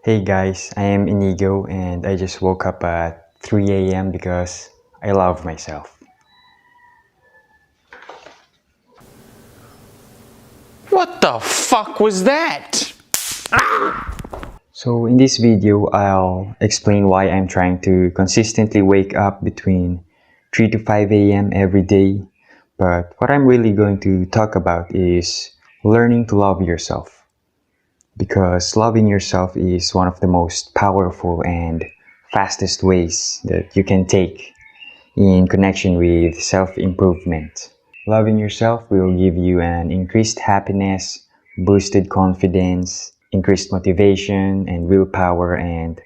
Hey guys, I am Inigo and I just woke up at 3 a.m. because I love myself. What the fuck was that? So in this video, I'll explain why I'm trying to consistently wake up between 3 to 5 a.m. every day. But what I'm really going to talk about is learning to love yourself. Because loving yourself is one of the most powerful and fastest ways that you can take in connection with self-improvement. Loving yourself will give you an increased happiness, boosted confidence, increased motivation and willpower, and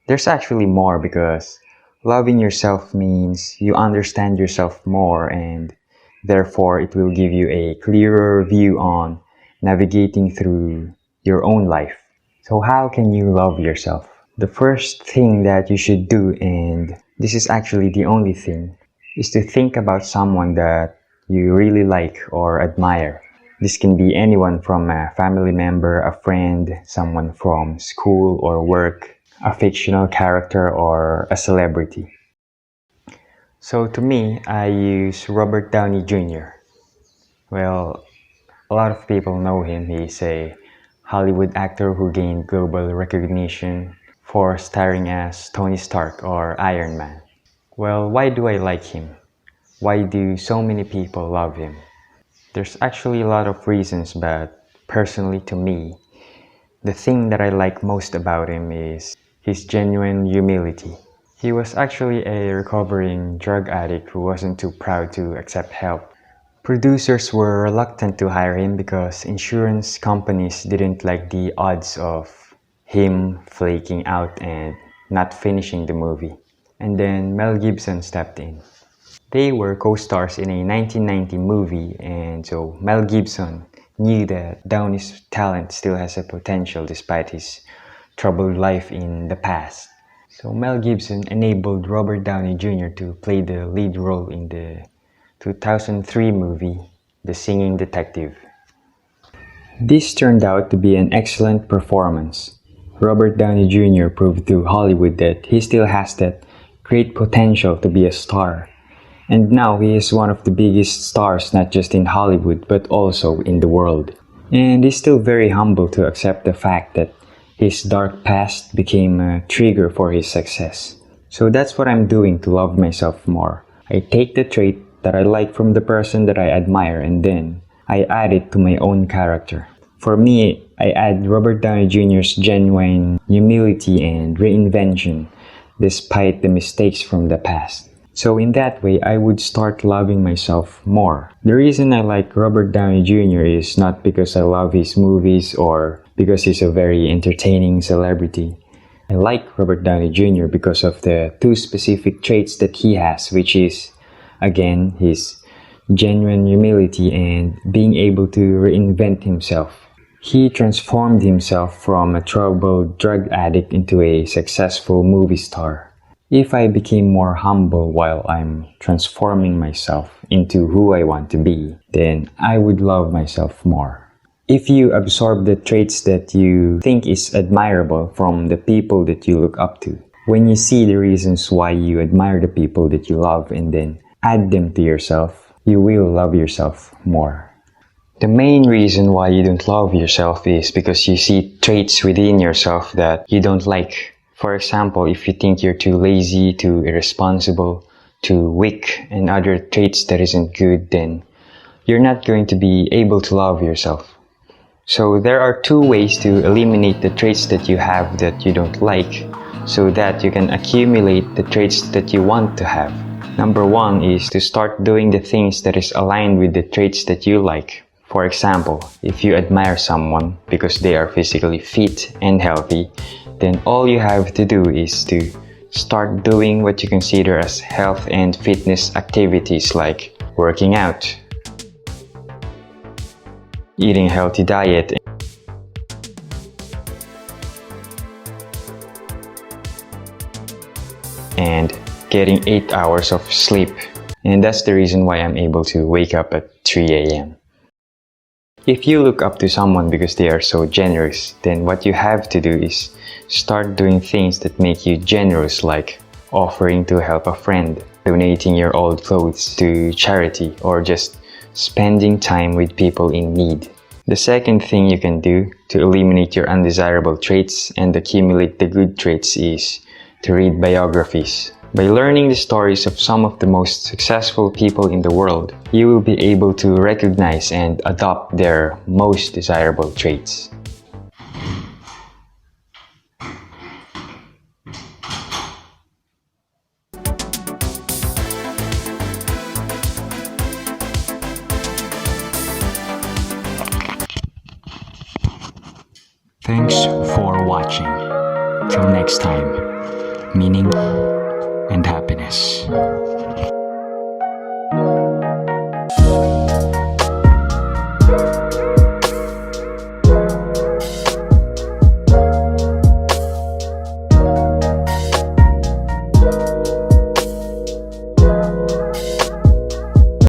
there's actually more because loving yourself means you understand yourself more, and therefore it will give you a clearer view on navigating through your own life. So how can you love yourself? The first thing that you should do, and this is actually the only thing, is to think about someone that you really like or admire. This can be anyone from a family member, a friend, someone from school or work, a fictional character, or a celebrity. So to me, I use Robert Downey Jr. Well, a lot of people know him. He's a Hollywood actor who gained global recognition for starring as Tony Stark or Iron Man. Well, why do I like him? Why do so many people love him? There's actually a lot of reasons, but personally to me, the thing that I like most about him is his genuine humility. He was actually a recovering drug addict who wasn't too proud to accept help. Producers were reluctant to hire him because insurance companies didn't like the odds of him flaking out and not finishing the movie. And then Mel Gibson stepped in. They were co-stars in a 1990 movie, and so Mel Gibson knew that Downey's talent still has a potential despite his troubled life in the past. So Mel Gibson enabled Robert Downey Jr. to play the lead role in the 2003 movie, The Singing Detective. This turned out to be an excellent performance. Robert Downey Jr. proved to Hollywood that he still has that great potential to be a star. And now he is one of the biggest stars not just in Hollywood but also in the world. And he's still very humble to accept the fact that his dark past became a trigger for his success. So that's what I'm doing to love myself more. I take the trait that I like from the person that I admire and then I add it to my own character. For me, I add Robert Downey Jr.'s genuine humility and reinvention despite the mistakes from the past. So in that way, I would start loving myself more. The reason I like Robert Downey Jr. is not because I love his movies or because he's a very entertaining celebrity. I like Robert Downey Jr. because of the two specific traits that he has, which is, again, his genuine humility and being able to reinvent himself. He transformed himself from a troubled drug addict into a successful movie star. If I became more humble while I'm transforming myself into who I want to be, then I would love myself more. If you absorb the traits that you think is admirable from the people that you look up to, when you see the reasons why you admire the people that you love and then add them to yourself, you will love yourself more. The main reason why you don't love yourself is because you see traits within yourself that you don't like. For example, if you think you're too lazy, too irresponsible, too weak, and other traits that isn't good, then you're not going to be able to love yourself. So there are two ways to eliminate the traits that you have that you don't like so that you can accumulate the traits that you want to have. Number one is to start doing the things that is aligned with the traits that you like. For example, if you admire someone because they are physically fit and healthy, then all you have to do is to start doing what you consider as health and fitness activities like working out, eating a healthy diet, and getting 8 hours of sleep. And that's the reason why I'm able to wake up at 3 a.m. If you look up to someone because they are so generous, then what you have to do is start doing things that make you generous, like offering to help a friend, donating your old clothes to charity, or just spending time with people in need. The second thing you can do to eliminate your undesirable traits and accumulate the good traits is to read biographies. By learning the stories of some of the most successful people in the world, you will be able to recognize and adopt their most desirable traits. Thanks for watching. Till next time, meaning and happiness.